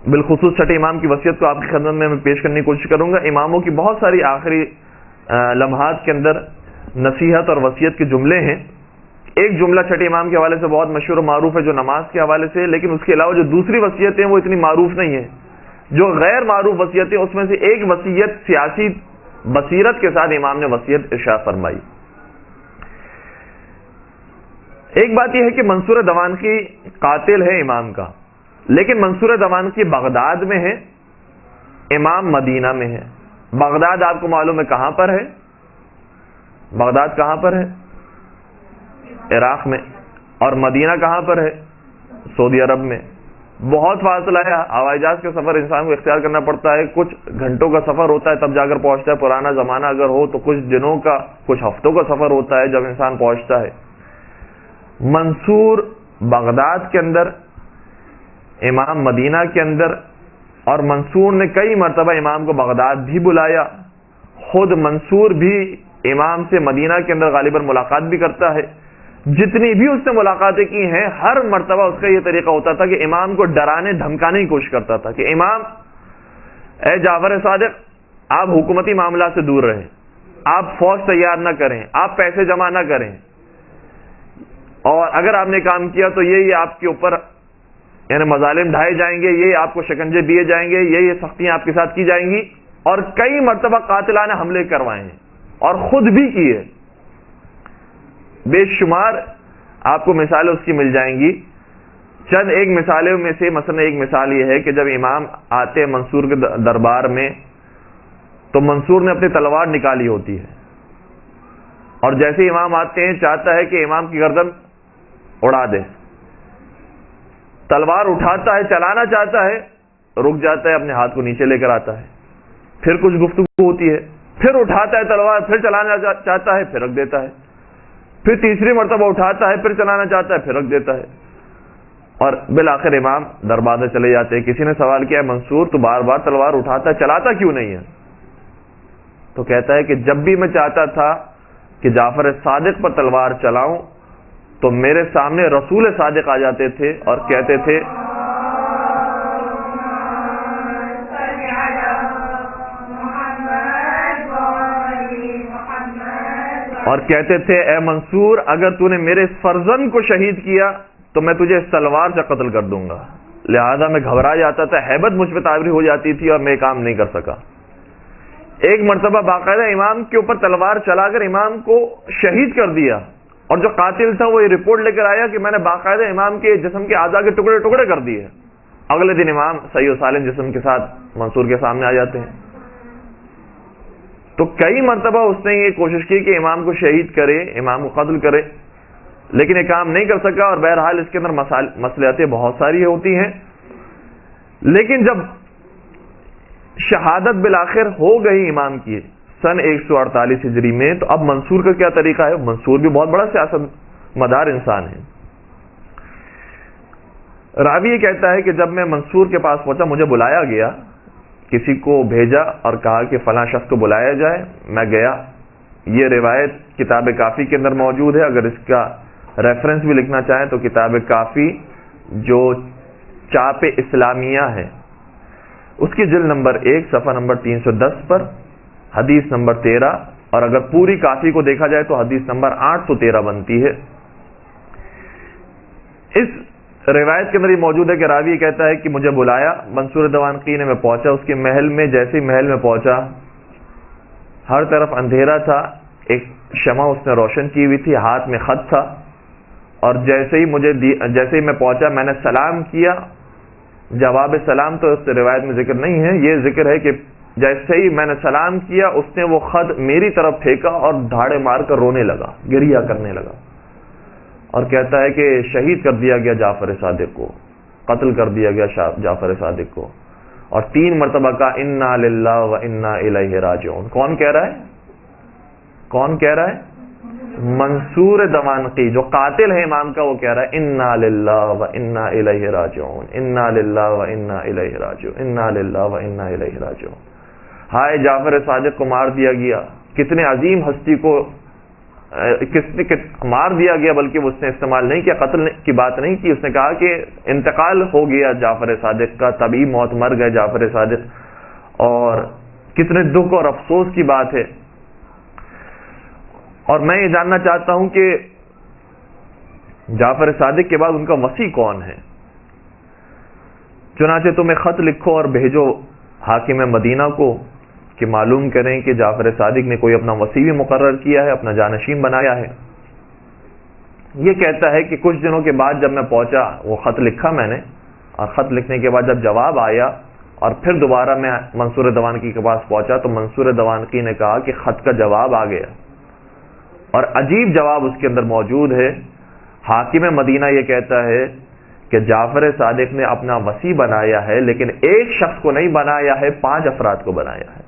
بالخصوص چھٹے امام کی وصیت کو آپ کی خدمت میں پیش کرنے کی کوشش کروں گا. اماموں کی بہت ساری آخری لمحات کے اندر نصیحت اور وصیت کے جملے ہیں. ایک جملہ چھٹے امام کے حوالے سے بہت مشہور و معروف ہے جو نماز کے حوالے سے ہے، لیکن اس کے علاوہ جو دوسری وصیتیں ہیں وہ اتنی معروف نہیں ہیں. جو غیر معروف وصیتیں اس میں سے ایک وصیت سیاسی بصیرت کے ساتھ امام نے وصیت ارشاد فرمائی. ایک بات یہ ہے کہ منصور دوانقی قاتل ہے امام کا، لیکن منصور دوانقی بغداد میں ہے، امام مدینہ میں ہے. بغداد آپ کو معلوم ہے کہاں پر ہے؟ بغداد کہاں پر ہے؟ عراق میں. اور مدینہ کہاں پر ہے؟ سعودی عرب میں. بہت فاصلہ ہے. ہوائی جہاز کا سفر انسان کو اختیار کرنا پڑتا ہے، کچھ گھنٹوں کا سفر ہوتا ہے تب جا کر پہنچتا ہے. پرانا زمانہ اگر ہو تو کچھ دنوں کا، کچھ ہفتوں کا سفر ہوتا ہے جب انسان پہنچتا ہے. منصور بغداد کے اندر، امام مدینہ کے اندر، اور منصور نے کئی مرتبہ امام کو بغداد بھی بلایا. خود منصور بھی امام سے مدینہ کے اندر غالباً ملاقات بھی کرتا ہے. جتنی بھی اس نے ملاقاتیں کی ہیں ہر مرتبہ اس کا یہ طریقہ ہوتا تھا کہ امام کو ڈرانے دھمکانے کی کوشش کرتا تھا کہ امام، اے جعفر صادق، آپ حکومتی معاملات سے دور رہیں، آپ فوج تیار نہ کریں، آپ پیسے جمع نہ کریں، اور اگر آپ نے کام کیا تو یہ آپ کے اوپر یعنی مظالم ڈھائے جائیں گے، یہ آپ کو شکنجے دیے جائیں گے، یہ سختیاں آپ کے ساتھ کی جائیں گی. اور کئی مرتبہ قاتلانہ حملے کروائے ہیں اور خود بھی کیے. بے شمار آپ کو مثالیں اس کی مل جائیں گی. چند ایک مثالوں میں سے مثلا ایک مثال یہ ہے کہ جب امام آتے منصور کے دربار میں تو منصور نے اپنی تلوار نکالی ہوتی ہے، اور جیسے امام آتے ہیں چاہتا ہے کہ امام کی گردن اڑا دے. تلوار اٹھاتا ہے، چلانا چاہتا ہے، رک جاتا ہے، اپنے ہاتھ کو نیچے لے کر آتا ہے. پھر کچھ گفتگو ہوتی ہے، پھر اٹھاتا ہے تلوار، پھر چلانا چاہتا ہے، پھر رکھ دیتا ہے. پھر تیسری مرتبہ اٹھاتا ہے، پھر چلانا چاہتا ہے، پھر رکھ دیتا ہے. اور بالآخر امام دربار میں چلے جاتے ہیں. کسی نے سوال کیا، منصور تو بار بار تلوار اٹھاتا ہے، چلاتا کیوں نہیں ہے؟ تو کہتا ہے کہ جب بھی میں چاہتا تھا کہ جعفر صادق پر تلوار چلاؤں تو میرے سامنے رسول صادق آ جاتے تھے اور کہتے تھے اے منصور، اگر تو نے میرے فرزند کو شہید کیا تو میں تجھے اس تلوار سے قتل کر دوں گا. لہذا میں گھبرا جاتا تھا، ہیبت مجھ پہ طاری ہو جاتی تھی اور میں کام نہیں کر سکا. ایک مرتبہ باقاعدہ امام کے اوپر تلوار چلا کر امام کو شہید کر دیا، اور جو قاتل تھا وہ یہ رپورٹ لے کر آیا کہ میں نے باقاعدہ امام کے جسم کے اعضاء کے ٹکڑے ٹکڑے کر دیے. اگلے دن امام صحیح و سالم جسم کے ساتھ منصور کے سامنے آ جاتے ہیں. تو کئی مرتبہ اس نے یہ کوشش کی کہ امام کو شہید کرے، امام کو قتل کرے، لیکن یہ کام نہیں کر سکا. اور بہرحال اس کے اندر مصلحتیں بہت ساری ہوتی ہیں. لیکن جب شہادت بالآخر ہو گئی امام کی سن 148 ہجری میں، تو اب منصور کا کیا طریقہ ہے؟ منصور بھی بہت بڑا سیاست مدار انسان ہے. راوی یہ کہتا ہے کہ جب میں منصور کے پاس پہنچا، مجھے بلایا گیا، کسی کو بھیجا اور کہا کہ فلاں شخص کو بلایا جائے. میں گیا. یہ روایت کتاب کافی کے اندر موجود ہے. اگر اس کا ریفرنس بھی لکھنا چاہیں تو کتاب کافی جو چاپ اسلامیہ ہے اس کی جلد نمبر 1 صفحہ نمبر 310 پر حدیث نمبر 13، اور اگر پوری کافی کو دیکھا جائے تو حدیث نمبر 813 بنتی ہے. اس روایت کے اندر یہ موجود ہے کہ راوی کہتا ہے کہ مجھے بلایا منصور دوانقی نے. میں پہنچا اس کے محل میں. جیسے ہی محل میں پہنچا ہر طرف اندھیرا تھا. ایک شمع اس نے روشن کی ہوئی تھی، ہاتھ میں خط تھا. اور جیسے ہی میں پہنچا میں نے سلام کیا. جواب سلام تو اس روایت میں ذکر نہیں ہے، یہ ذکر ہے کہ جیسے ہی میں نے سلام کیا اس نے وہ خط میری طرف پھینکا اور دھاڑے مار کر رونے لگا، گریہ کرنے لگا، اور کہتا ہے کہ شہید کر دیا گیا جعفر صادق کو، قتل کر دیا گیا جعفر صادق کو. اور 3 مرتبہ کہا انا للہ و انا الیہ راجعون. کون کہہ رہا ہے؟ کون کہہ رہا ہے؟ منصور دوانقی جو قاتل ہے امام کا، وہ کہہ رہا ہے انا للہ و انا الیہ راجعون، انا للہ و انا الیہ راجعون، انا للہ و انا الیہ راجعون. ہائے جعفر صادق کو مار دیا گیا. کتنے عظیم ہستی کو مار دیا گیا، بلکہ اس نے استعمال نہیں کیا، قتل کی بات نہیں کی، اس نے کہا کہ انتقال ہو گیا جعفر صادق کا، طبی موت، مر گئے جعفر صادق، اور کتنے دکھ اور افسوس کی بات ہے۔ اور میں یہ جاننا چاہتا ہوں کہ جعفر صادق کے بعد ان کا وصی کون ہے؟ چنانچہ تم ایک خط لکھو اور بھیجو حاکم مدینہ کو کہ معلوم کریں کہ جعفر صادق نے کوئی اپنا وصی بھی مقرر کیا ہے، اپنا جانشین بنایا ہے۔ یہ کہتا ہے کہ کچھ دنوں کے بعد جب میں پہنچا، وہ خط لکھا میں نے، اور خط لکھنے کے بعد جب جواب آیا اور پھر دوبارہ میں منصور دوانقی کے پاس پہنچا تو منصور دوانقی نے کہا کہ خط کا جواب آ گیا، اور عجیب جواب اس کے اندر موجود ہے۔ حاکم مدینہ یہ کہتا ہے کہ جعفر صادق نے اپنا وصی بنایا ہے، لیکن ایک شخص کو نہیں بنایا ہے، 5 افراد کو بنایا ہے۔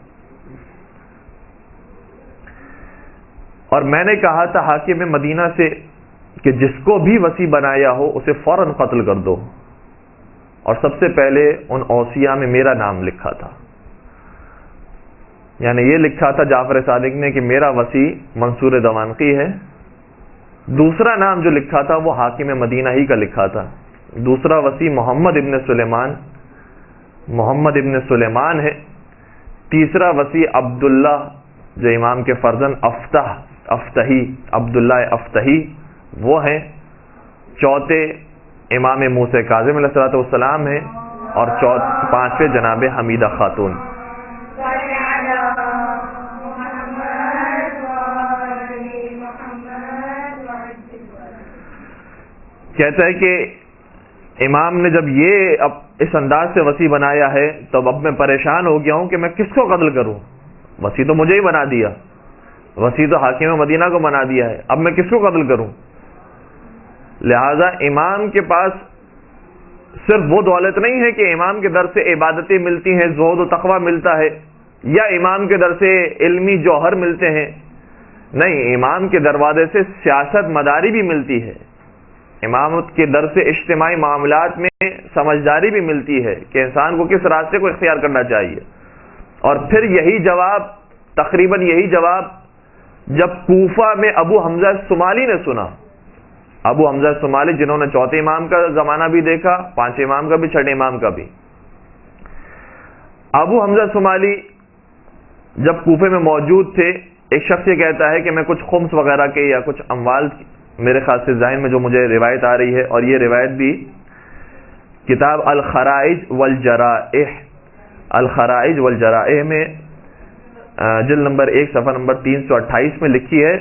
اور میں نے کہا تھا حاکم مدینہ سے کہ جس کو بھی وصی بنایا ہو اسے فوراً قتل کر دو، اور سب سے پہلے ان اوصیاء میں میرا نام لکھا تھا، یعنی یہ لکھا تھا جعفر صادق نے کہ میرا وصی منصور دوانقی ہے۔ دوسرا نام جو لکھا تھا وہ حاکم مدینہ ہی کا لکھا تھا۔ دوسرا وصی محمد ابن سلیمان ہے۔ تیسرا وصی عبداللہ جو امام کے فرزند افتحی عبداللہ افتحی وہ ہیں۔ چوتھے امام موسیٰ کاظم علیہ الصلوۃ والسلام ہیں، اور پانچویں جناب حمیدہ خاتون۔ کہتا ہے کہ امام نے جب یہ اس انداز سے وصی بنایا ہے تو اب میں پریشان ہو گیا ہوں کہ میں کس کو قتل کروں، وصی تو مجھے ہی بنا دیا، وصی تو حاکم مدینہ کو بنا دیا ہے، اب میں کس کو قتل کروں؟ لہذا امام کے پاس صرف وہ دولت نہیں ہے کہ امام کے در سے عبادتیں ملتی ہیں، زہد و تقوی ملتا ہے، یا امام کے در سے علمی جوہر ملتے ہیں، نہیں، امام کے دروازے سے سیاست مداری بھی ملتی ہے، امامت کے در سے اجتماعی معاملات میں سمجھداری بھی ملتی ہے کہ انسان کو کس راستے کو اختیار کرنا چاہیے۔ اور پھر یہی جواب، تقریباً یہی جواب جب کوفہ میں ابو حمزہ الصومالی نے سنا، ابو حمزہ الصومالی جنہوں نے چوتھے امام کا زمانہ بھی دیکھا، پانچویں امام کا بھی، چھٹے امام کا بھی، ابو حمزہ الصومالی جب کوفے میں موجود تھے، ایک شخص یہ کہتا ہے کہ میں کچھ خمس وغیرہ کے یا کچھ اموال، میرے خیال سے ذہن میں جو مجھے روایت آ رہی ہے، اور یہ روایت بھی کتاب الخرائج والجرائح میں جلد نمبر 1 صفحہ نمبر 328 میں لکھی ہے۔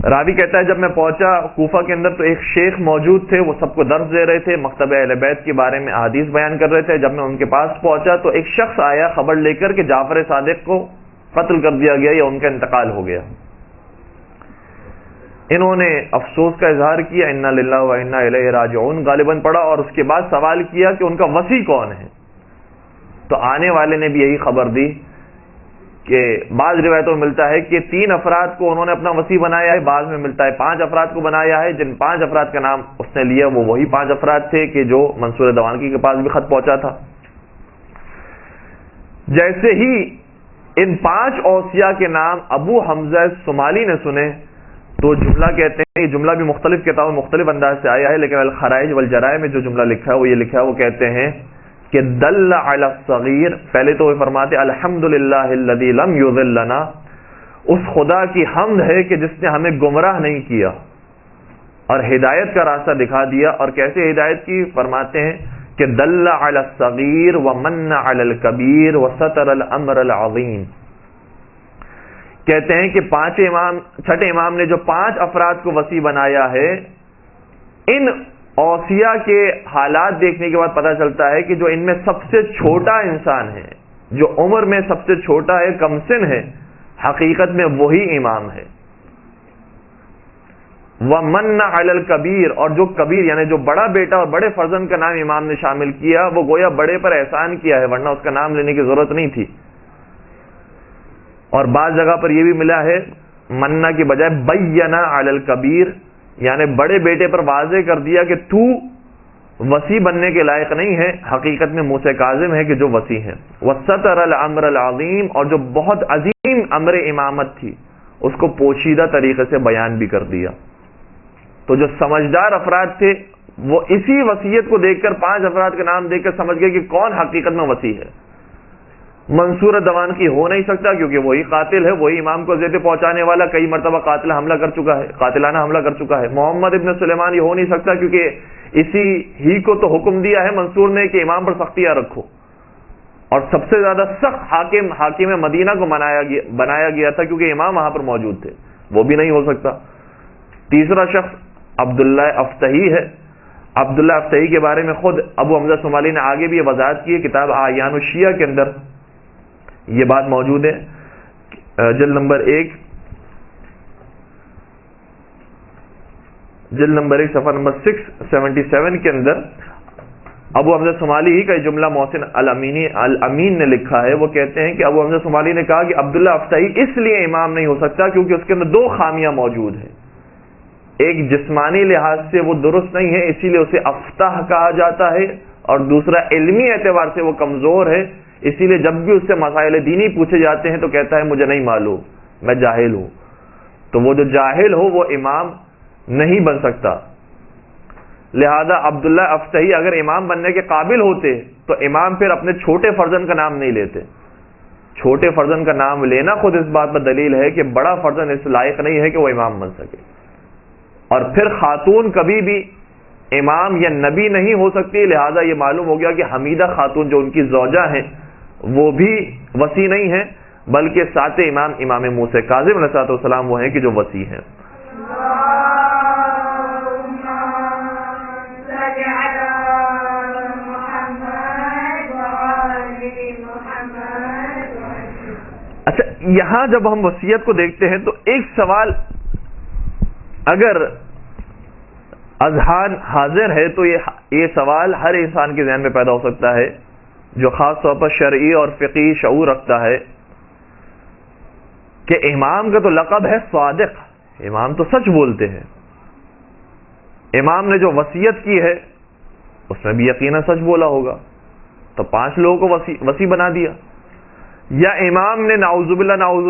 راوی کہتا ہے جب میں پہنچا کوفہ کے اندر تو ایک شیخ موجود تھے، وہ سب کو درس دے رہے تھے، مکتب اہل بیت کے بارے میں احادیث بیان کر رہے تھے۔ جب میں ان کے پاس پہنچا تو ایک شخص آیا خبر لے کر کہ جعفر صادق کو قتل کر دیا گیا یا ان کا انتقال ہو گیا۔ انہوں نے افسوس کا اظہار کیا، انا للہ و انا الیہ راجعون غالباً پڑھا، اور اس کے بعد سوال کیا کہ ان کا وصی کون ہے؟ تو آنے والے نے بھی یہی خبر دی کہ بعض روایتوں میں ملتا ہے کہ 3 افراد کو انہوں نے اپنا وصی بنایا ہے، بعض میں ملتا ہے 5 افراد کو بنایا ہے۔ جن 5 افراد کا نام اس نے لیا وہ وہی 5 افراد تھے کہ جو منصور دوانقی کے پاس بھی خط پہنچا تھا۔ جیسے ہی ان 5 اوصیاء کے نام ابو حمزہ الصومالی نے سنے تو جملہ کہتے ہیں، یہ جملہ بھی مختلف کتابوں میں مختلف انداز سے آیا ہے، لیکن الخرائج والجرائح میں جو جملہ لکھا ہے وہ یہ لکھا ہے، وہ کہتے ہیں کہ دل علی الصغیر، پہلے تو وہ فرماتے الحمدللہ الذی لم یضلنا، اس خدا کی حمد ہے کہ جس نے ہمیں گمراہ نہیں کیا اور ہدایت کا راستہ دکھا دیا۔ اور کیسے ہدایت کی؟ فرماتے ہیں کہ دل علی الصغیر ومن علی الکبیر وستر الامر العظیم۔ کہتے ہیں کہ چھٹے امام نے جو 5 افراد کو وصی بنایا ہے، ان اوصیاء کے حالات دیکھنے کے بعد پتہ چلتا ہے کہ جو ان میں سب سے چھوٹا انسان ہے، جو عمر میں سب سے چھوٹا ہے، کم سن ہے، حقیقت میں وہی امام ہے۔ وَمَنَّ عَلَى الْكَبِيرِ، اور جو کبیر یعنی جو بڑا بیٹا اور بڑے فرزند کا نام امام نے شامل کیا، وہ گویا بڑے پر احسان کیا ہے، ورنہ اس کا نام لینے کی ضرورت نہیں تھی۔ اور بعض جگہ پر یہ بھی ملا ہے منا کی بجائے بینا علی الکبیر، یعنی بڑے بیٹے پر واضح کر دیا کہ تو وصی بننے کے لائق نہیں ہے، حقیقت میں موسیٰ کاظم ہے کہ جو وصی ہے۔ وستر الامر العظیم، اور جو بہت عظیم امر امامت تھی اس کو پوشیدہ طریقے سے بیان بھی کر دیا. تو جو سمجھدار افراد تھے وہ اسی وصیت کو دیکھ کر 5 افراد کے نام دیکھ کر سمجھ گئے کہ کون حقیقت میں وصی ہے. منصور دوانقی ہو نہیں سکتا کیونکہ وہی قاتل ہے, وہی امام کو اذیتیں پہنچانے والا, کئی مرتبہ قاتلانہ حملہ کر چکا ہے. محمد ابن سلیمان یہ ہو نہیں سکتا کیونکہ اسی ہی کو تو حکم دیا ہے منصور نے کہ امام پر سختیاں رکھو, اور سب سے زیادہ سخت حاکم مدینہ کو بنایا گیا تھا کیونکہ امام وہاں پر موجود تھے, وہ بھی نہیں ہو سکتا. تیسرا شخص عبداللہ افتحی ہے. عبداللہ افتحی کے بارے میں خود ابو حمزہ صومالی نے آگے بھی یہ وضاحت کی ہے, کتاب اعیان الشیعہ کے اندر یہ بات موجود ہے. جلد نمبر 1 صفحہ نمبر 677 کے اندر ابو حمزہ صومالی ہی کا جملہ محسن الامین نے لکھا ہے. وہ کہتے ہیں کہ ابو حمزہ صومالی نے کہا کہ عبداللہ افتحی اس لیے امام نہیں ہو سکتا کیونکہ اس کے اندر 2 خامیاں موجود ہیں. ایک جسمانی لحاظ سے وہ درست نہیں ہے, اسی لیے اسے افتح کہا جاتا ہے, اور دوسرا علمی اعتبار سے وہ کمزور ہے, اسی لیے جب بھی اس سے مسائل دینی پوچھے جاتے ہیں تو کہتا ہے مجھے نہیں معلوم, میں جاہل ہوں. تو وہ جو جاہل ہو وہ امام نہیں بن سکتا. لہذا عبداللہ افتحی اگر امام بننے کے قابل ہوتے تو امام پھر اپنے چھوٹے فرزند کا نام نہیں لیتے. چھوٹے فرزند کا نام لینا خود اس بات پر دلیل ہے کہ بڑا فرزند اس لائق نہیں ہے کہ وہ امام بن سکے. اور پھر خاتون کبھی بھی امام یا نبی نہیں ہو سکتی. لہذا یہ معلوم ہو گیا کہ حمیدہ خاتون جو ان کی زوجہ ہیں وہ بھی وصی نہیں ہیں, بلکہ سات امام موسیٰ کاظم علیہ السلام وہ ہیں کہ جو وصی ہیں. اچھا, یہاں جب ہم وصیت کو دیکھتے ہیں تو ایک سوال اگر اذہان حاضر ہے تو یہ سوال ہر انسان کے ذہن میں پیدا ہو سکتا ہے جو خاص طور پر شرعی اور فقہی شعور رکھتا ہے کہ امام کا تو لقب ہے صادق, امام تو سچ بولتے ہیں. امام نے جو وصیت کی ہے اس میں بھی یقیناً سچ بولا ہوگا, تو 5 لوگوں کو وصی بنا دیا. یا امام نے نعوذ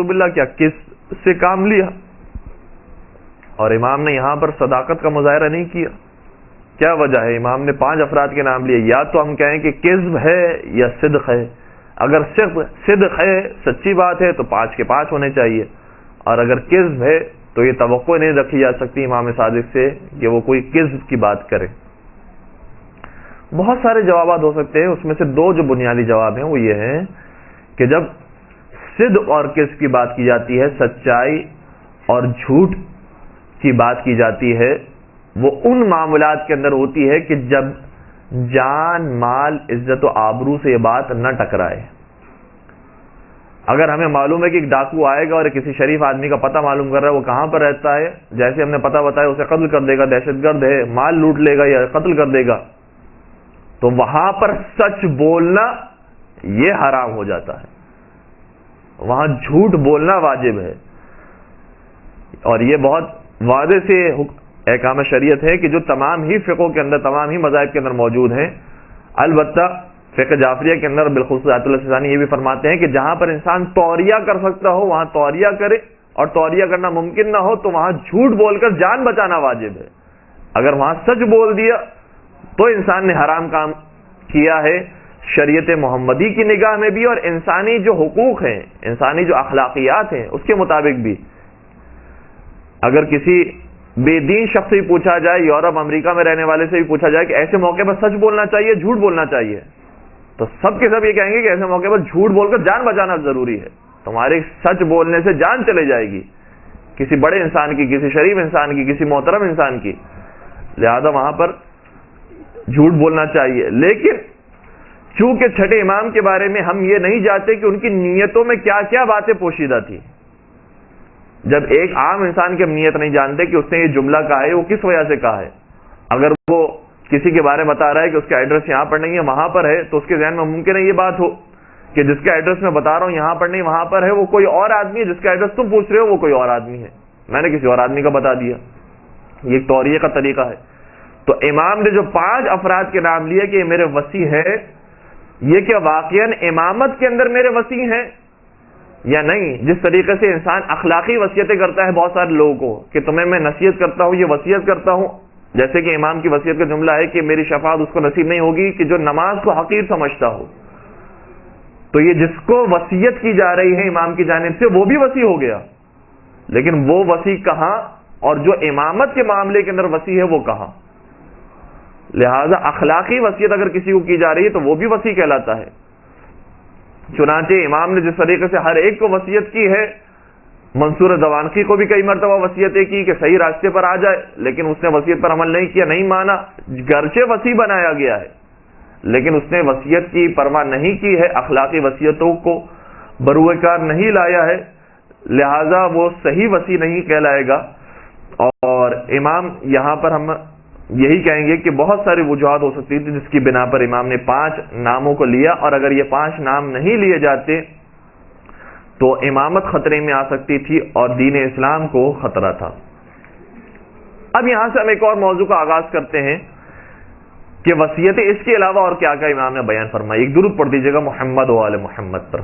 باللہ کیا کس سے کام لیا, اور امام نے یہاں پر صداقت کا مظاہرہ نہیں کیا. کیا وجہ ہے؟ امام نے 5 افراد کے نام لیے. یا تو ہم کہیں کہ کذب ہے یا صدق ہے. اگر صدق ہے, سچی بات ہے, تو 5 کے 5 ہونے چاہیے, اور اگر کذب ہے تو یہ توقع نہیں رکھی جا سکتی امام صادق سے کہ وہ کوئی کذب کی بات کرے. بہت سارے جوابات ہو سکتے ہیں, اس میں سے 2 جو بنیادی جواب ہیں وہ یہ ہیں کہ جب صدق اور کذب کی بات کی جاتی ہے, سچائی اور جھوٹ کی بات کی جاتی ہے, وہ ان معاملات کے اندر ہوتی ہے کہ جب جان, مال, عزت و آبرو سے یہ بات نہ ٹکرائے. اگر ہمیں معلوم ہے کہ ایک ڈاکو آئے گا اور کسی شریف آدمی کا پتہ معلوم کر رہا ہے, وہ کہاں پر رہتا ہے, جیسے ہم نے پتہ بتایا اسے قتل کر دے گا, دہشت گرد ہے, مال لوٹ لے گا یا قتل کر دے گا, تو وہاں پر سچ بولنا یہ حرام ہو جاتا ہے, وہاں جھوٹ بولنا واجب ہے. اور یہ بہت واضح سے احکام شریعت ہے کہ جو تمام ہی فقہوں کے اندر, تمام ہی مذاہب کے اندر موجود ہیں. البتہ فقہ جعفریہ کے اندر بالخصوص آیت اللہ سیستانی یہ بھی فرماتے ہیں کہ جہاں پر انسان توریہ کر سکتا ہو وہاں توریہ کرے, اور توریہ کرنا ممکن نہ ہو تو وہاں جھوٹ بول کر جان بچانا واجب ہے. اگر وہاں سچ بول دیا تو انسان نے حرام کام کیا ہے شریعت محمدی کی نگاہ میں بھی, اور انسانی جو حقوق ہیں, انسانی جو اخلاقیات ہیں اس کے مطابق بھی. اگر کسی بے دین شخص سے پوچھا جائے, یورپ امریکہ میں رہنے والے سے بھی پوچھا جائے کہ ایسے موقع پر سچ بولنا چاہیے جھوٹ بولنا چاہیے, تو سب کے سب یہ کہیں گے کہ ایسے موقع پر جھوٹ بول کر جان بچانا ضروری ہے. تمہارے سچ بولنے سے جان چلے جائے گی, کسی بڑے انسان کی, کسی شریف انسان کی, کسی محترم انسان کی. لہذا وہاں پر جھوٹ بولنا چاہیے. لیکن چونکہ چھٹے امام کے بارے میں ہم یہ نہیں جانتے کہ ان کی نیتوں میں کیا کیا باتیں پوشیدہ تھی. جب ایک عام انسان کی ہم نیت نہیں جانتے کہ اس نے یہ جملہ کہا ہے وہ کس وجہ سے کہا ہے. اگر وہ کسی کے بارے میں بتا رہا ہے کہ اس کا ایڈریس یہاں پر نہیں ہے وہاں پر ہے, تو اس کے ذہن میں ممکن ہے یہ بات ہو کہ جس کا ایڈریس میں بتا رہا ہوں یہاں پر نہیں وہاں پر ہے, وہ کوئی اور آدمی ہے, جس کا ایڈریس تم پوچھ رہے ہو وہ کوئی اور آدمی ہے, میں نے کسی اور آدمی کا بتا دیا. یہ ایک توریہ کا طریقہ ہے. تو امام نے جو 5 افراد کے نام لیے کہ یہ میرے وصی ہے, یہ کیا واقعاً امامت کے اندر میرے وصی ہیں یا نہیں جس طریقے سے انسان اخلاقی وصیتیں کرتا ہے بہت سارے لوگوں کو کہ تمہیں میں نصیحت کرتا ہوں، یہ وصیت کرتا ہوں، جیسے کہ امام کی وصیت کا جملہ ہے کہ میری شفاعت اس کو نصیب نہیں ہوگی کہ جو نماز کو حقیر سمجھتا ہو. تو یہ جس کو وصیت کی جا رہی ہے امام کی جانب سے وہ بھی وصی ہو گیا، لیکن وہ وصی کہاں، اور جو امامت کے معاملے کے اندر وصی ہے وہ کہاں. لہذا اخلاقی وصیت اگر کسی کو کی جا رہی ہے تو وہ بھی وصی کہلاتا ہے. چنانچہ امام نے جس طریقے سے ہر ایک کو وصیت کی ہے، منصور دوانقی کو بھی کئی مرتبہ وصیتیں کی کہ صحیح راستے پر آ جائے، لیکن اس نے وصیت پر عمل نہیں کیا، نہیں مانا، گرچہ وصی بنایا گیا ہے لیکن اس نے وصیت کی پرواہ نہیں کی ہے، اخلاقی وصیتوں کو بروئے کار نہیں لایا ہے، لہذا وہ صحیح وصی نہیں کہلائے گا. اور امام یہاں پر ہم یہی کہیں گے کہ بہت ساری وجوہات ہو سکتی تھی جس کی بنا پر امام نے 5 ناموں کو لیا، اور اگر یہ 5 نام نہیں لیے جاتے تو امامت خطرے میں آ سکتی تھی اور دین اسلام کو خطرہ تھا. اب یہاں سے ہم ایک اور موضوع کا آغاز کرتے ہیں کہ وصیتیں اس کے علاوہ اور کیا کیا امام نے بیان فرمائی. ایک درود پڑھ دیجیے گا محمد و آل محمد پر.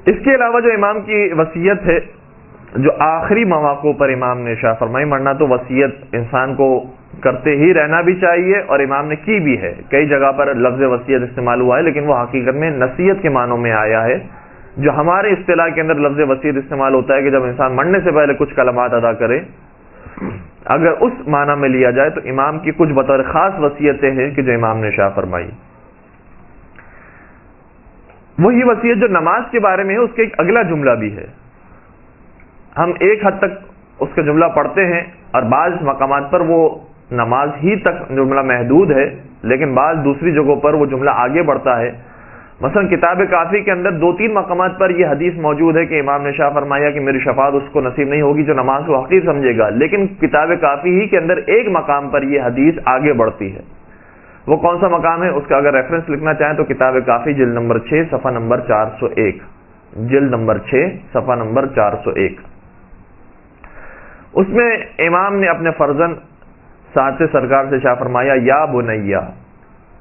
اس کے علاوہ جو امام کی وصیت ہے جو آخری مواقع پر امام نے ارشاد فرمائی، ورنہ تو وصیت انسان کو کرتے ہی رہنا بھی چاہیے اور امام نے کی بھی ہے. کئی جگہ پر لفظ وصیت استعمال ہوا ہے لیکن وہ حقیقت میں نصیحت کے معنوں میں آیا ہے. جو ہمارے اصطلاح کے اندر لفظ وصیت استعمال ہوتا ہے کہ جب انسان مرنے سے پہلے کچھ کلمات ادا کرے، اگر اس معنی میں لیا جائے تو امام کی کچھ بطور خاص وصیتیں ہیں کہ جو امام نے ارشاد فرمائی. وہی وصیت جو نماز کے بارے میں ہے اس کے ایک اگلا جملہ بھی ہے. ہم ایک حد تک اس کا جملہ پڑھتے ہیں اور بعض مقامات پر وہ نماز ہی تک جملہ محدود ہے، لیکن بعض دوسری جگہوں پر وہ جملہ آگے بڑھتا ہے. مثلا کتاب کافی کے اندر 2-3 مقامات پر یہ حدیث موجود ہے کہ امام نے ارشاد فرمایا کہ میری شفاعت اس کو نصیب نہیں ہوگی جو نماز کو حقیر سمجھے گا، لیکن کتاب کافی ہی کے اندر ایک مقام پر یہ حدیث آگے بڑھتی ہے. وہ کون سا مقام ہے؟ اس کا اگر ریفرنس لکھنا چاہیں تو کتاب کافی جلد نمبر 6 صفحہ نمبر 401، جلد نمبر 6 صفحہ نمبر 401. اس میں امام نے اپنے فرزند سعد سرکار سے ارشاد فرمایا، یا بنیا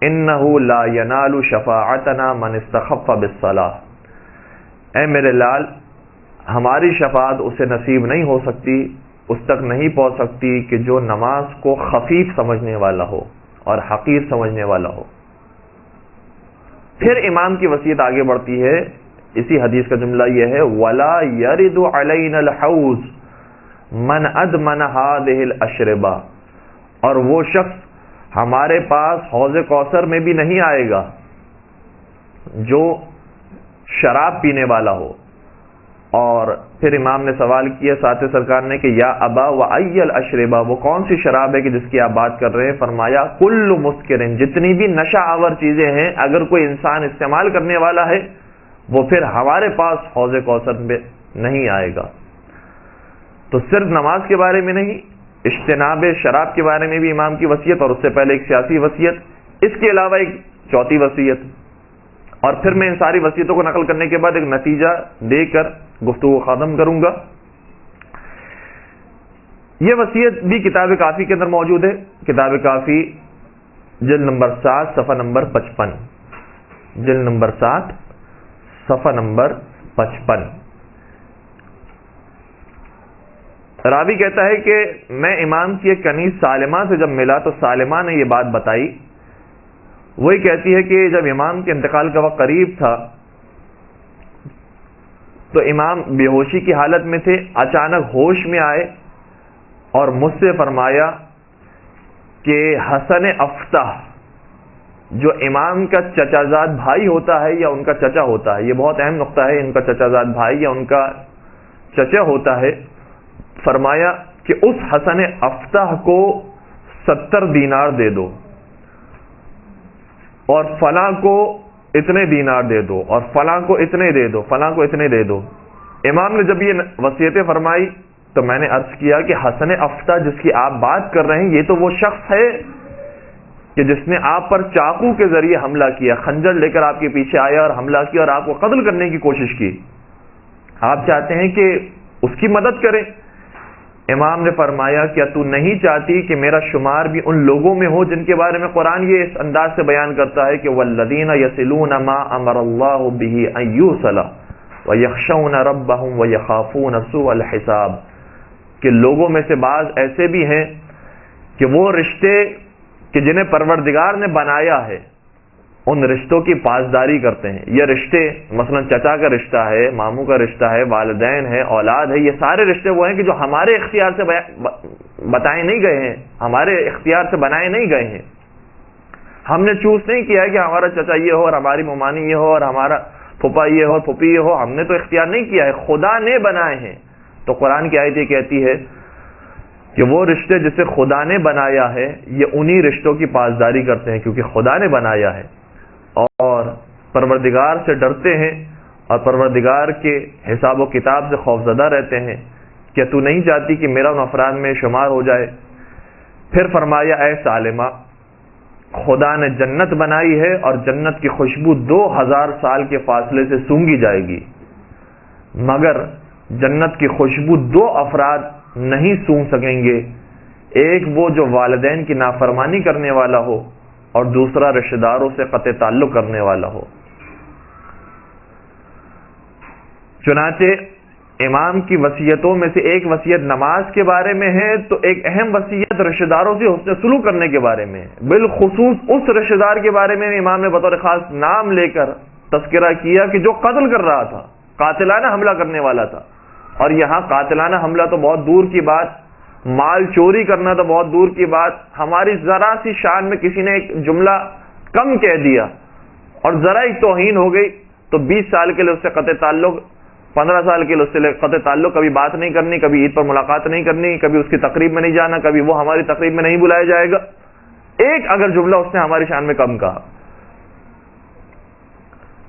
انہ لا ینال شفاعتنا من استخف بالصلاۃ، اے میرے لال ہماری شفاعت اسے نصیب نہیں ہو سکتی، اس تک نہیں پہنچ سکتی کہ جو نماز کو خفیف سمجھنے والا ہو اور حقیر سمجھنے والا ہو. پھر امام کی وصیت آگے بڑھتی ہے. اسی حدیث کا جملہ یہ ہے، ولا یرد علینا الحوض من ادمن هذه الاشربہ، اور وہ شخص ہمارے پاس حوض کوثر میں بھی نہیں آئے گا جو شراب پینے والا ہو. اور پھر امام نے سوال کیا ساتھ سرکار نے کہ یا ابا وای الاشربہ، وہ کون سی شراب ہے کہ جس کی آپ بات کر رہے ہیں؟ فرمایا کل مسکرن، جتنی بھی نشہ آور چیزیں ہیں اگر کوئی انسان استعمال کرنے والا ہے وہ پھر ہمارے پاس حوض کوثر میں نہیں آئے گا. تو صرف نماز کے بارے میں نہیں، اجتناب شراب کے بارے میں بھی امام کی وصیت، اور اس سے پہلے ایک سیاسی وصیت، اس کے علاوہ ایک چوتھی وصیت. اور پھر میں ان ساری وصیتوں کو نقل کرنے کے بعد ایک نتیجہ دے کر گفتگو ختم کروں گا. یہ وصیت بھی کتاب کافی کے اندر موجود ہے. کتاب کافی جلد نمبر 7 صفحہ نمبر 55، جلد نمبر 7 صفحہ نمبر 55. راوی کہتا ہے کہ میں امام کی ایک کنیز سالمہ سے جب ملا تو سالمہ نے یہ بات بتائی. وہی کہتی ہے کہ جب امام کے انتقال کا وقت قریب تھا تو امام بے ہوشی کی حالت میں تھے، اچانک ہوش میں آئے اور مجھ سے فرمایا کہ حسن افتح جو امام کا چچا زاد بھائی ہوتا ہے یا ان کا چچا ہوتا ہے، یہ بہت اہم نقطہ ہے، ان کا چچا زاد بھائی یا ان کا چچا ہوتا ہے، فرمایا کہ اس حسن افتح کو 70 دینار دے دو اور فلاں کو اتنے دینار دے دو اور فلاں کو اتنے دے دو، فلاں کو اتنے دے دو. امام نے جب یہ وصیتیں فرمائی تو میں نے عرض کیا کہ حسن افتح جس کی آپ بات کر رہے ہیں یہ تو وہ شخص ہے کہ جس نے آپ پر چاقو کے ذریعے حملہ کیا، خنجر لے کر آپ کے پیچھے آیا اور حملہ کیا اور آپ کو قتل کرنے کی کوشش کی. آپ چاہتے ہیں کہ اس کی مدد کریں، امام نے فرمایا کیا تو نہیں چاہتی کہ میرا شمار بھی ان لوگوں میں ہو جن کے بارے میں قرآن یہ اس انداز سے بیان کرتا ہے کہ والذین یصلون ما امر اللہ بہ ان یوصل ویخشون ربہم ویخافون سوء الحساب، کہ لوگوں میں سے بعض ایسے بھی ہیں کہ وہ رشتے کہ جنہیں پروردگار نے بنایا ہے ان رشتوں کی پاسداری کرتے ہیں۔ یہ رشتے مثلا چچا کا رشتہ ہے، ماموں کا رشتہ ہے، والدین ہے، اولاد ہے، یہ سارے رشتے وہ ہیں کہ جو ہمارے اختیار سے بتائے نہیں گئے ہیں، ہمارے اختیار سے بنائے نہیں گئے ہیں۔ ہم نے چوز نہیں کیا ہے کہ ہمارا چچا یہ ہو اور ہماری ممانی یہ ہو اور ہمارا پھپھا یہ ہو پھپھی یہ ہو، ہم نے تو اختیار نہیں کیا ہے، خدا نے بنائے ہیں۔ تو قرآن کی آیت یہ کہتی ہے کہ وہ رشتے جسے خدا نے بنایا ہے یہ انہی رشتوں کی پاسداری کرتے ہیں کیونکہ خدا نے بنایا ہے، اور پروردگار سے ڈرتے ہیں اور پروردگار کے حساب و کتاب سے خوفزدہ رہتے ہیں۔ کیا تو نہیں چاہتی کہ میرا ان افراد میں شمار ہو جائے؟ پھر فرمایا اے سالمہ، خدا نے جنت بنائی ہے اور جنت کی خوشبو 2000 سال کے فاصلے سے سونگھی جائے گی، مگر جنت کی خوشبو 2 افراد نہیں سونگ سکیں گے، ایک وہ جو والدین کی نافرمانی کرنے والا ہو اور دوسرا رشتہ داروں سے قطع تعلق کرنے والا ہو۔ چنانچہ امام کی وصیتوں میں سے ایک وصیت نماز کے بارے میں ہے تو ایک اہم وصیت رشتہ داروں سے حسن سلوک کرنے کے بارے میں ہے، بالخصوص اس رشتہ دار کے بارے میں امام نے بطور خاص نام لے کر تذکرہ کیا کہ جو قتل کر رہا تھا، قاتلانہ حملہ کرنے والا تھا، اور یہاں قاتلانہ حملہ تو بہت دور کی بات، مال چوری کرنا تو بہت دور کی بات، ہماری ذرا سی شان میں کسی نے ایک جملہ کم کہہ دیا اور ذرا ہی توہین ہو گئی تو 20 سال کے لیے اس سے قطع تعلق، 15 سال کے لیے اس سے قطع تعلق، کبھی بات نہیں کرنی، کبھی عید پر ملاقات نہیں کرنی، کبھی اس کی تقریب میں نہیں جانا، کبھی وہ ہماری تقریب میں نہیں بلایا جائے گا، ایک اگر جملہ اس نے ہماری شان میں کم کہا۔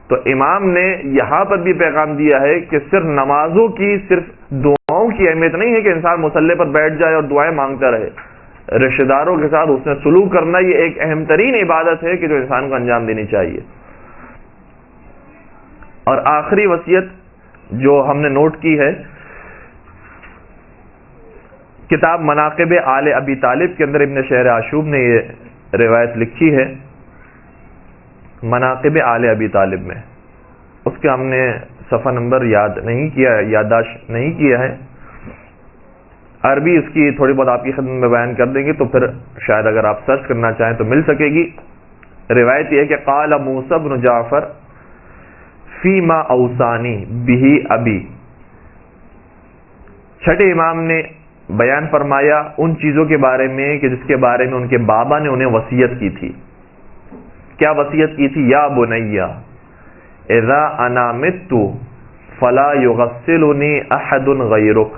تو امام نے یہاں پر بھی پیغام دیا ہے کہ صرف نمازوں کی، صرف دعاؤں کی اہمیت نہیں ہے کہ انسان مصلی پر بیٹھ جائے اور دعائیں مانگتا رہے، رشتہ داروں کے ساتھ اس نے سلوک کرنا یہ ایک اہم ترین عبادت ہے کہ جو انسان کو انجام دینی چاہیے۔ اور آخری وصیت جو ہم نے نوٹ کی ہے کتاب مناقب آل ابی طالب کے اندر ابن شہر آشوب نے یہ روایت لکھی ہے، مناقب آل ابی طالب میں، اس کے ہم نے صفحہ نمبر یاد نہیں کیا، یادداشت نہیں کیا ہے، عربی اس کی تھوڑی بہت آپ کی خدمت میں بیان کر دیں گے تو پھر شاید اگر آپ سرچ کرنا چاہیں تو مل سکے گی۔ روایت یہ ہے کہ قال موسیٰ بن جعفر فیما اوصانی بہ ابی، چھٹے امام نے بیان فرمایا ان چیزوں کے بارے میں کہ جس کے بارے میں ان کے بابا نے انہیں وصیت کی تھی۔ کیا وصیت کی تھی؟ یا بنیا اذا انا مت فلا يغسلني احد غيرك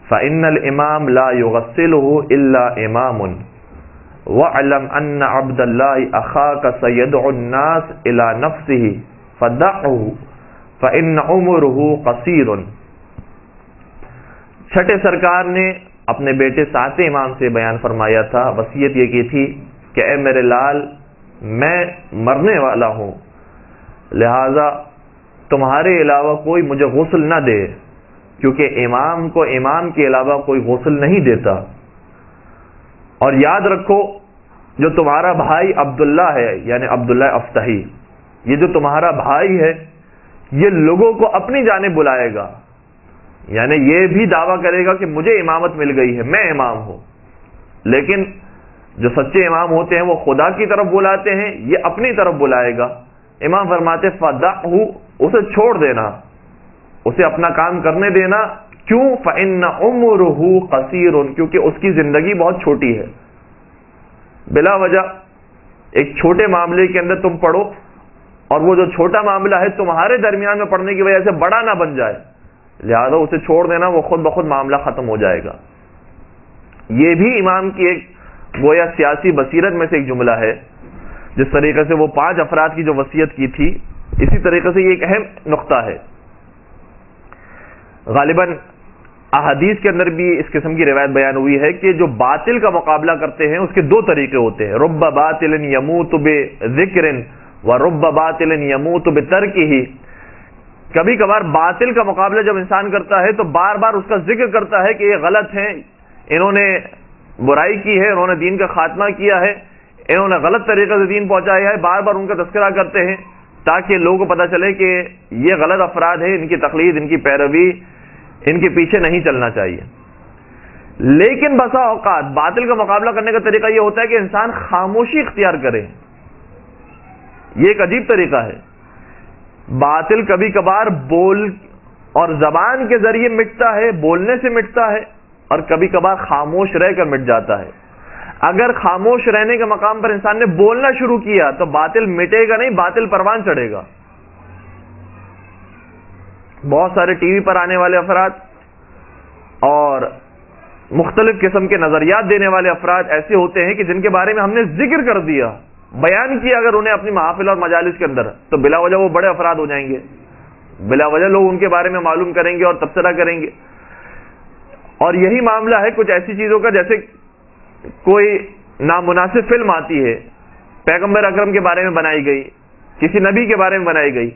فان الامام لا يغسله الا امام واعلم ان عبد الله اخاك سيدعو الناس الى نفسه فدعه فان عمره قصير۔ چھٹے سرکار نے اپنے بیٹے ساتویں امام سے بیان فرمایا تھا، وصیت یہ کی تھی کہ اے میرے لال، میں مرنے والا ہوں، لہذا تمہارے علاوہ کوئی مجھے غسل نہ دے، کیونکہ امام کو امام کے علاوہ کوئی غسل نہیں دیتا۔ اور یاد رکھو جو تمہارا بھائی عبداللہ ہے، یعنی عبداللہ افتحی، یہ جو تمہارا بھائی ہے یہ لوگوں کو اپنی جانب بلائے گا، یعنی یہ بھی دعویٰ کرے گا کہ مجھے امامت مل گئی ہے، میں امام ہوں، لیکن جو سچے امام ہوتے ہیں وہ خدا کی طرف بلاتے ہیں، یہ اپنی طرف بلائے گا۔ امام فرماتے فدعہ، اسے چھوڑ دینا، اسے اپنا کام کرنے دینا، کیوں؟ فإن عمرہ قصیر، کیونکہ اس کی زندگی بہت چھوٹی ہے۔ بلا وجہ ایک چھوٹے معاملے کے اندر تم پڑھو اور وہ جو چھوٹا معاملہ ہے تمہارے درمیان میں پڑھنے کی وجہ سے بڑا نہ بن جائے، لہذا اسے چھوڑ دینا، وہ خود بخود معاملہ ختم ہو جائے گا۔ یہ بھی امام کی ایک گویا سیاسی بصیرت میں سے ایک جملہ ہے، جس طریقے سے وہ 5 افراد کی جو وصیت کی تھی، اسی طریقے سے یہ ایک اہم نقطہ ہے۔ غالباً احادیث کے اندر بھی اس قسم کی روایت بیان ہوئی ہے کہ جو باطل کا مقابلہ کرتے ہیں اس کے 2 طریقے ہوتے ہیں، رب باطل یموت بذکر و رب باطل یموت بترکہ، کبھی کبھار باطل کا مقابلہ جب انسان کرتا ہے تو بار بار اس کا ذکر کرتا ہے کہ یہ غلط ہیں، انہوں نے برائی کی ہے، انہوں نے دین کا خاتمہ کیا ہے، انہوں نے غلط طریقے سے دین پہنچایا ہے، بار بار ان کا تذکرہ کرتے ہیں تاکہ لوگوں کو پتہ چلے کہ یہ غلط افراد ہیں، ان کی تقلید، ان کی پیروی، ان کے پیچھے نہیں چلنا چاہیے۔ لیکن بسا اوقات باطل کا مقابلہ کرنے کا طریقہ یہ ہوتا ہے کہ انسان خاموشی اختیار کرے۔ یہ ایک عجیب طریقہ ہے۔ باطل کبھی کبھار بول اور زبان کے ذریعے مٹتا ہے، بولنے سے مٹتا ہے، اور کبھی کبھار خاموش رہ کر مٹ جاتا ہے۔ اگر خاموش رہنے کے مقام پر انسان نے بولنا شروع کیا تو باطل مٹے گا نہیں، باطل پروان چڑھے گا۔ بہت سارے ٹی وی پر آنے والے افراد اور مختلف قسم کے نظریات دینے والے افراد ایسے ہوتے ہیں کہ جن کے بارے میں ہم نے ذکر کر دیا، بیان کیا اگر انہیں اپنی محافل اور مجالس کے اندر، تو بلا وجہ وہ بڑے افراد ہو جائیں گے، بلا وجہ لوگ ان کے بارے میں معلوم کریں گے اور تبصرہ کریں گے۔ اور یہی معاملہ ہے کچھ ایسی چیزوں کا، جیسے کوئی نامناسب فلم آتی ہے، پیغمبر اکرم کے بارے میں بنائی گئی، کسی نبی کے بارے میں بنائی گئی،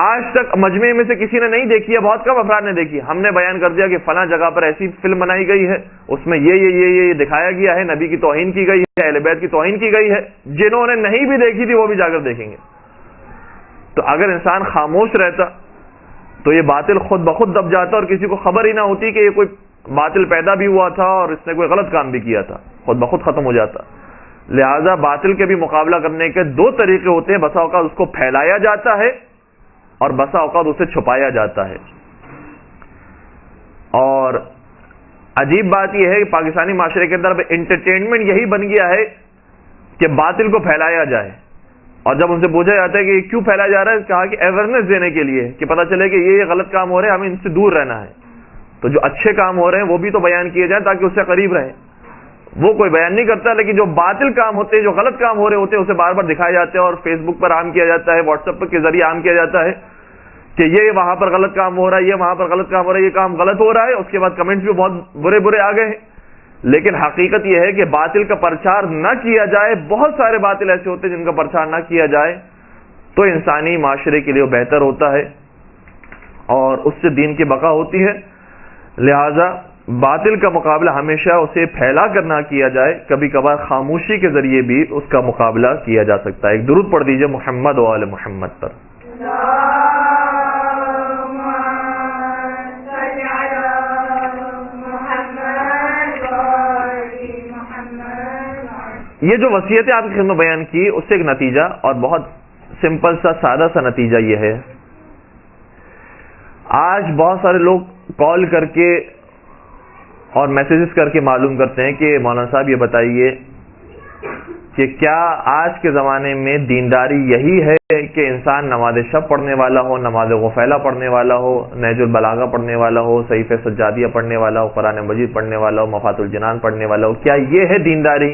آج تک مجمع میں سے کسی نے نہیں دیکھی ہے، بہت کم افراد نے دیکھی، ہم نے بیان کر دیا کہ فلاں جگہ پر ایسی فلم بنائی گئی ہے، اس میں یہ دکھایا گیا ہے، نبی کی توہین کی گئی ہے، اہل بیت کی توہین کی گئی ہے۔ جنہوں نے نہیں بھی دیکھی تھی وہ بھی جا کر دیکھیں گے۔ تو اگر انسان خاموش رہتا تو یہ باطل خود بخود دب جاتا اور کسی کو خبر ہی نہ ہوتی کہ یہ کوئی باطل پیدا بھی ہوا تھا اور اس نے کوئی غلط کام بھی کیا تھا، خود بخود ختم ہو جاتا۔ لہذا باطل کے بھی مقابلہ کرنے کے دو طریقے ہوتے ہیں، بسا اوقات اس کو پھیلایا جاتا ہے اور بسا اوقات اسے چھپایا جاتا ہے۔ اور عجیب بات یہ ہے کہ پاکستانی معاشرے کے اندر انٹرٹینمنٹ یہی بن گیا ہے کہ باطل کو پھیلایا جائے، اور جب ان سے پوچھا جاتا ہے کہ یہ کیوں پھیلایا جا رہا ہے، کہا کہ اویئرنیس دینے کے لیے، کہ پتہ چلے کہ یہ غلط کام ہو رہے ہیں، ہمیں ان سے دور رہنا ہے۔ تو جو اچھے کام ہو رہے ہیں وہ بھی تو بیان کیے جائیں تاکہ اس سے قریب رہیں۔ وہ کوئی بیان نہیں کرتا، لیکن جو باطل کام ہوتے ہیں، جو غلط کام ہو رہے ہوتے ہیں، اسے بار بار دکھائے جاتے ہیں اور فیس بک پر عام کیا جاتا ہے، واٹس ایپ کے ذریعے عام کیا جاتا ہے کہ یہ وہاں پر غلط کام ہو رہا ہے، یہ وہاں پر غلط کام ہو رہا ہے، یہ کام غلط ہو رہا ہے۔ اس کے بعد کمنٹس بھی بہت برے برے آ گئے ہیں۔ لیکن حقیقت یہ ہے کہ باطل کا پرچار نہ کیا جائے، بہت سارے باطل ایسے ہوتے ہیں جن کا پرچار نہ کیا جائے تو انسانی معاشرے کے لیے بہتر ہوتا ہے اور اس سے دین کی بقا ہوتی ہے۔ لہذا باطل کا مقابلہ ہمیشہ اسے پھیلا کر نہ کیا جائے، کبھی کبھار خاموشی کے ذریعے بھی اس کا مقابلہ کیا جا سکتا ہے۔ ایک درود پڑھ دیجئے محمد و آل محمد پر۔ یہ جو وصیتیں آپ کی خدمت بیان کی، اس سے ایک نتیجہ، اور بہت سمپل سا سادہ سا نتیجہ یہ ہے، آج بہت سارے لوگ کال کر کے اور میسیجز کر کے معلوم کرتے ہیں کہ مولانا صاحب یہ بتائیے کہ کیا آج کے زمانے میں دینداری یہی ہے کہ انسان نماز شب پڑھنے والا ہو، نماز غفیلہ پڑھنے والا ہو، نہج البلاغہ پڑھنے والا ہو، صحیفہ سجادیہ پڑھنے والا ہو، قرآن مجید پڑھنے والا ہو، مفات الجنان پڑھنے والا ہو، کیا یہ ہے دینداری؟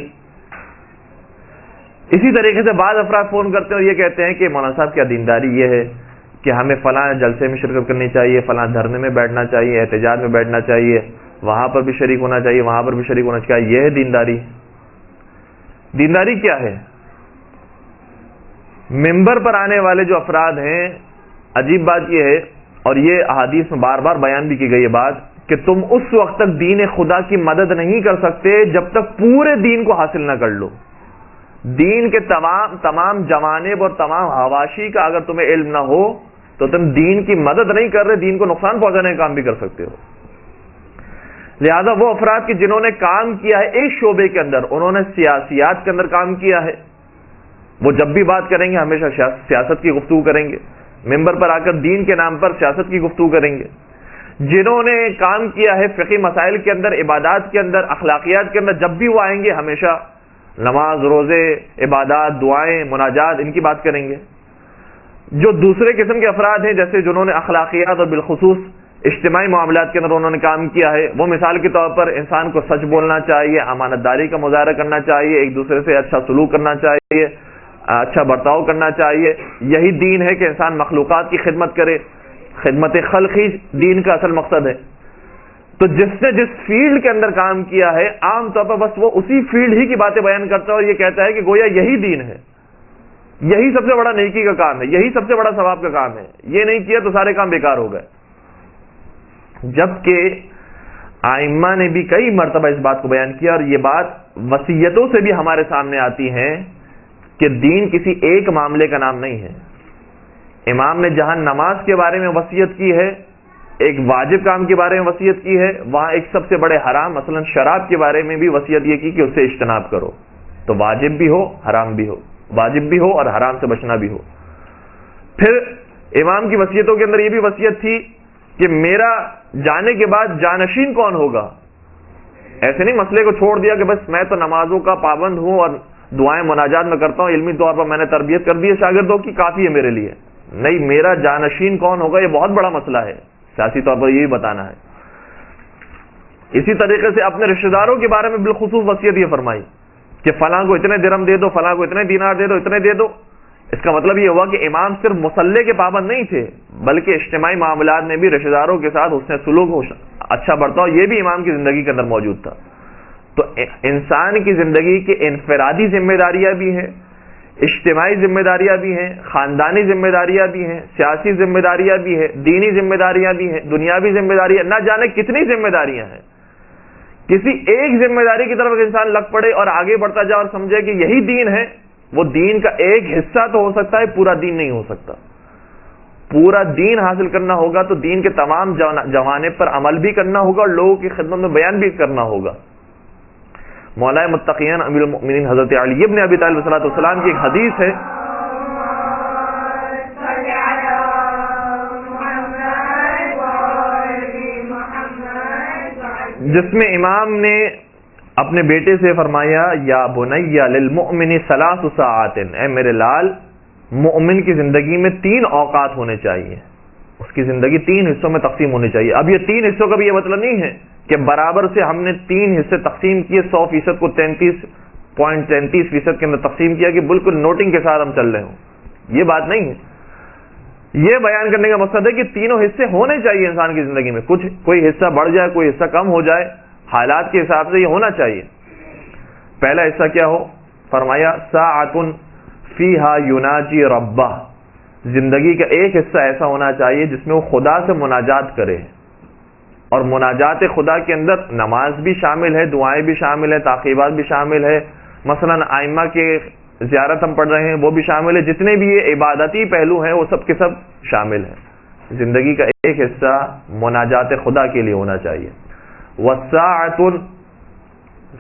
اسی طریقے سے بعض افراد فون کرتے ہیں اور یہ کہتے ہیں کہ مولانا صاحب کیا دینداری یہ ہے کہ ہمیں فلاں جلسے میں شرکت کرنی چاہیے، فلاں دھرنے میں بیٹھنا چاہیے، احتجاج میں بیٹھنا چاہیے، وہاں پر بھی شریک ہونا چاہیے، وہاں پر بھی شریک ہونا چاہیے، یہ ہے دینداری؟ دینداری کیا ہے؟ ممبر پر آنے والے جو افراد ہیں، عجیب بات یہ ہے، اور یہ احادیث میں بار بار بیان بھی کی گئی ہے بات، کہ تم اس وقت تک دین خدا کی مدد نہیں کر سکتے جب تک پورے دین کو حاصل نہ کر لو۔ دین کے تمام جوانب اور تمام حواشی کا اگر تمہیں علم نہ ہو تو تم دین کی مدد نہیں کر رہے، دین کو نقصان پہنچانے کا کام بھی کر سکتے ہو۔ لہذا وہ افراد کی جنہوں نے کام کیا ہے ایک شعبے کے اندر، انہوں نے سیاسیات کے اندر کام کیا ہے، وہ جب بھی بات کریں گے ہمیشہ سیاست کی گفتگو کریں گے، ممبر پر آ کر دین کے نام پر سیاست کی گفتگو کریں گے۔ جنہوں نے کام کیا ہے فقہی مسائل کے اندر، عبادات کے اندر، اخلاقیات کے اندر، جب بھی وہ آئیں گے ہمیشہ نماز، روزے، عبادات، دعائیں، مناجات، ان کی بات کریں گے۔ جو دوسرے قسم کے افراد ہیں، جیسے جنہوں نے اخلاقیات اور بالخصوص اجتماعی معاملات کے اندر انہوں نے کام کیا ہے، وہ مثال کے طور پر انسان کو سچ بولنا چاہیے، امانت داری کا مظاہرہ کرنا چاہیے، ایک دوسرے سے اچھا سلوک کرنا چاہیے، اچھا برتاؤ کرنا چاہیے۔ یہی دین ہے کہ انسان مخلوقات کی خدمت کرے، خدمت خلق ہی دین کا اصل مقصد ہے۔ تو جس نے جس فیلڈ کے اندر کام کیا ہے، عام طور پر بس وہ اسی فیلڈ ہی کی باتیں بیان کرتا ہے اور یہ کہتا ہے کہ گویا یہی دین ہے۔ یہی سب سے بڑا نیکی کا کام ہے، یہی سب سے بڑا ثواب کا کام ہے. یہ نہیں کیا تو سارے کام بیکار ہو گئے. جبکہ ائمہ نے بھی کئی مرتبہ اس بات کو بیان کیا، اور یہ بات وصیتوں سے بھی ہمارے سامنے آتی ہے کہ دین کسی ایک معاملے کا نام نہیں ہے. امام نے جہاں نماز کے بارے میں وصیت کی ہے، ایک واجب کام کے بارے میں وصیت کی ہے، وہاں ایک سب سے بڑے حرام مثلا شراب کے بارے میں بھی وصیت یہ کی کہ اس سے اجتناب کرو. تو واجب بھی ہو حرام بھی ہو، واجب بھی ہو اور حرام سے بچنا بھی ہو. پھر امام کی وصیتوں کے اندر یہ بھی وصیت تھی کہ میرا جانے کے بعد جانشین کون ہوگا. ایسے نہیں مسئلے کو چھوڑ دیا کہ بس میں تو نمازوں کا پابند ہوں اور دعائیں مناجات میں کرتا ہوں، علمی طور پر میں نے تربیت کر دی ہے شاگردوں کی، کافی ہے میرے لیے. نہیں، میرا جانشین کون ہوگا یہ بہت بڑا مسئلہ ہے، سیاسی طور پر یہ بھی بتانا ہے. اسی طریقے سے اپنے رشتہ داروں کے بارے میں بالخصوص وصیت یہ فرمائی کہ فلاں کو اتنے درہم دے دو، فلاں کو اتنے دینار دے دو، اتنے دے دو. اس کا مطلب یہ ہوا کہ امام صرف مصلے کے پابند نہیں تھے، بلکہ اجتماعی معاملات میں بھی رشتہ داروں کے ساتھ حسن سلوک اچھا برتاؤ یہ بھی امام کی زندگی کے اندر موجود تھا. تو انسان کی زندگی کی انفرادی ذمہ داریاں بھی ہیں، اجتماعی ذمہ داریاں بھی ہیں، خاندانی ذمہ داریاں بھی ہیں، سیاسی ذمہ داریاں بھی ہیں، دینی ذمہ داریاں بھی ہیں، دنیاوی ذمہ داریاں، نہ جانے کتنی ذمہ داریاں ہیں. کسی ایک ذمہ داری کی طرف انسان لگ پڑے اور آگے بڑھتا جائے اور سمجھے کہ یہی دین ہے، وہ دین کا ایک حصہ تو ہو سکتا ہے، پورا دین نہیں ہو سکتا. پورا دین حاصل کرنا ہوگا تو دین کے تمام جوانب پر عمل بھی کرنا ہوگا اور لوگوں کی خدمت میں بیان بھی کرنا ہوگا. مولا متقین امیر المؤمنین حضرت علی ابن ابی طالب صلی اللہ علیہ وسلم کی ایک حدیث ہے جس میں امام نے اپنے بیٹے سے فرمایا یا بنی للمؤمن ثلاث ساعات، اے میرے لال مومن کی زندگی میں 3 اوقات ہونے چاہیے، اس کی زندگی 3 حصوں میں تقسیم ہونی چاہیے. اب یہ 3 حصوں کا بھی یہ مطلب نہیں ہے کہ برابر سے ہم نے 3 حصے تقسیم کیے، 100% کو 33.33% کے اندر تقسیم کیا کہ بالکل نوٹنگ کے ساتھ ہم چل رہے ہوں. یہ بات نہیں ہے. یہ بیان کرنے کا مقصد ہے کہ تینوں حصے ہونے چاہیے انسان کی زندگی میں، کوئی حصہ بڑھ جائے کوئی حصہ کم ہو جائے، حالات کے حساب سے یہ ہونا چاہیے. پہلا حصہ کیا ہو؟ فرمایا ساعۃ فیہا یناجی ربہ، زندگی کا ایک حصہ ایسا ہونا چاہیے جس میں وہ خدا سے مناجات کرے، اور مناجات خدا کے اندر نماز بھی شامل ہے، دعائیں بھی شامل ہے، تعقیبات بھی شامل ہے، مثلا ائمہ کے زیارت ہم پڑھ رہے ہیں وہ بھی شامل ہے، جتنے بھی یہ عبادتی پہلو ہیں وہ سب کے سب شامل ہیں. زندگی کا ایک حصہ مناجات خدا کے لیے ہونا چاہیے. وَالسَّاعَةٌ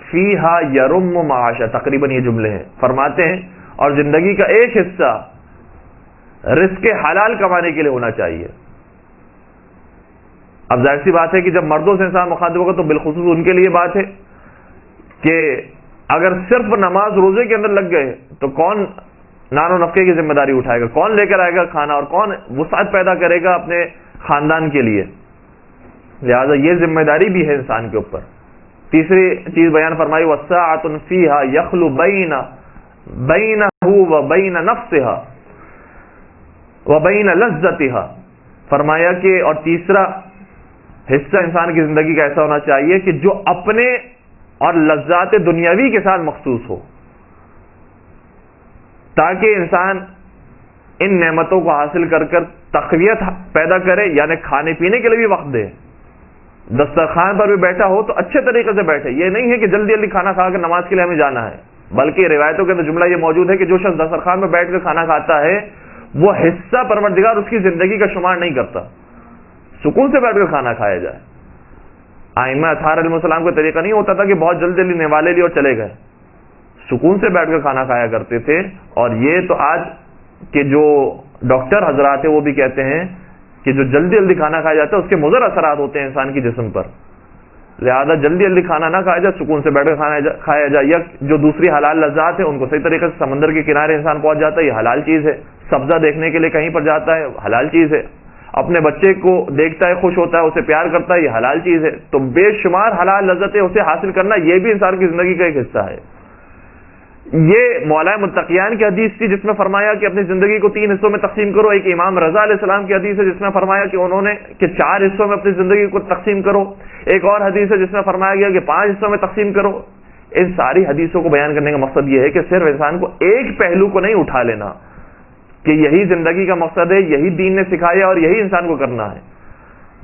فِيهَا يَرُمُّ مَعَاشَ، تقریباً یہ جملے ہیں. فرماتے ہیں اور زندگی کا ایک حصہ رزق حلال کمانے کے لیے ہونا چاہیے. اب ظاہر سی بات ہے کہ جب مردوں سے انسان مخاطب ہوگا تو بالخصوص ان کے لیے بات ہے کہ اگر صرف نماز روزے کے اندر لگ گئے تو کون نان و نفقے کی ذمہ داری اٹھائے گا، کون لے کر آئے گا کھانا، اور کون وسعت پیدا کرے گا اپنے خاندان کے لیے. لہذا یہ ذمہ داری بھی ہے انسان کے اوپر. تیسری چیز بیان فرمائی وَالسَّاعَةٌ فِيهَا يَخْلُ بَيْنَهُ وَبَيْنَ نَفْسِهَا وَبَيْنَ لَذَّتِهَا. فرمایا کہ اور تیسرا حصہ انسان کی زندگی کا ایسا ہونا چاہیے کہ جو اپنے اور لذات دنیاوی کے ساتھ مخصوص ہو، تاکہ انسان ان نعمتوں کو حاصل کر تقویت پیدا کرے، یعنی کھانے پینے کے لیے بھی وقت دے، دسترخوان پر بھی بیٹھا ہو تو اچھے طریقے سے بیٹھے. یہ نہیں ہے کہ جلدی جلدی کھانا کھا کے نماز کے لیے ہمیں جانا ہے، بلکہ روایتوں کے اندر جملہ یہ موجود ہے کہ جو شخص دسترخوان میں بیٹھ کر کھانا کھاتا ہے وہ حصہ پروردگار اس کی زندگی کا شمار نہیں کرتا. سکون سے بیٹھ کر کھانا کھایا جائے. ائمہ اطہار علیہ السلام کا طریقہ نہیں ہوتا تھا کہ بہت جلدی جلدی نوالے لیے اور چلے گئے، سکون سے بیٹھ کر کھانا کھایا کرتے تھے. اور یہ تو آج کے جو ڈاکٹر حضرات ہیں وہ بھی کہتے ہیں کہ جو جلدی جلدی کھانا کھایا جاتا ہے اس کے مضر اثرات ہوتے ہیں انسان کی جسم پر. لہذا جلدی جلدی کھانا نہ کھایا جائے، سکون سے بیٹھ کر کھایا جائے. یا جو دوسری حلال لذات ہیں ان کو صحیح طریقے سے سمندر کے کنارے انسان پہنچ جاتا ہے، یہ حلال چیز ہے. سبزہ دیکھنے کے لیے کہیں پر جاتا ہے، حلال چیز ہے. اپنے بچے کو دیکھتا ہے، خوش ہوتا ہے، اسے پیار کرتا ہے، یہ حلال چیز ہے. تو بے شمار حلال لذتیں اسے حاصل کرنا یہ بھی انسان کی زندگی کا ایک حصہ ہے. یہ مولا متقیان کی حدیث تھی جس میں فرمایا کہ اپنی زندگی کو 3 حصوں میں تقسیم کرو. ایک امام رضا علیہ السلام کی حدیث ہے جس میں فرمایا کہ انہوں نے کہ 4 حصوں میں اپنی زندگی کو تقسیم کرو. ایک اور حدیث ہے جس میں فرمایا گیا کہ 5 حصوں میں تقسیم کرو. ان ساری حدیثوں کو بیان کرنے کا مقصد یہ ہے کہ صرف انسان کو ایک پہلو کو نہیں اٹھا لینا کہ یہی زندگی کا مقصد ہے، یہی دین نے سکھایا اور یہی انسان کو کرنا ہے،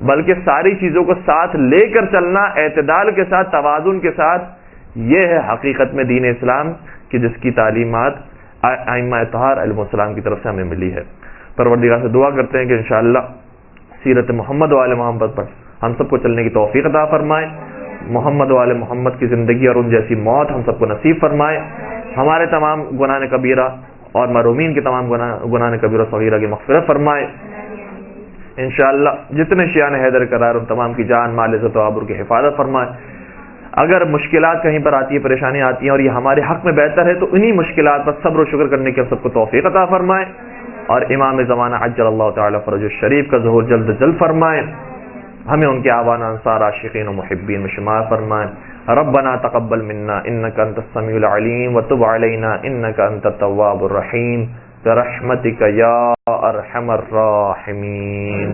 بلکہ ساری چیزوں کو ساتھ لے کر چلنا، اعتدال کے ساتھ، توازن کے ساتھ. یہ ہے حقیقت میں دین اسلام کہ جس کی تعلیمات ائمہ اطہار علیہ السلام کی طرف سے ہمیں ملی ہے. پروردگار سے دعا کرتے ہیں کہ انشاءاللہ سیرت محمد و آل محمد پر ہم سب کو چلنے کی توفیق عطا فرمائے، محمد و آل محمد کی زندگی اور ان جیسی موت ہم سب کو نصیب فرمائے، ہمارے تمام گناہ کبیرہ اور محرومین کے تمام گناہ کبیرہ صغیرہ کی مغفرت فرمائے. انشاءاللہ جتنے شیعان حیدر قرار ان تمام کی جان مال عزت و آبرو کی حفاظت فرمائے. اگر مشکلات کہیں پر آتی ہے، پریشانیاں آتی ہیں اور یہ ہمارے حق میں بہتر ہے تو انہی مشکلات پر صبر و شکر کرنے کی ہم سب کو توفیق عطا فرمائے، اور امام زمانہ عجل اللہ تعالی فرج الشریف کا ظہور جلد جلد فرمائے، ہمیں ان کے آبان انصار عاشقین و محبین میں شمار فرمائے. ربنا تقبل منا انك انت السميع العليم وتب علينا انك انت التواب الرحيم برحمتك يا ارحم الراحمين.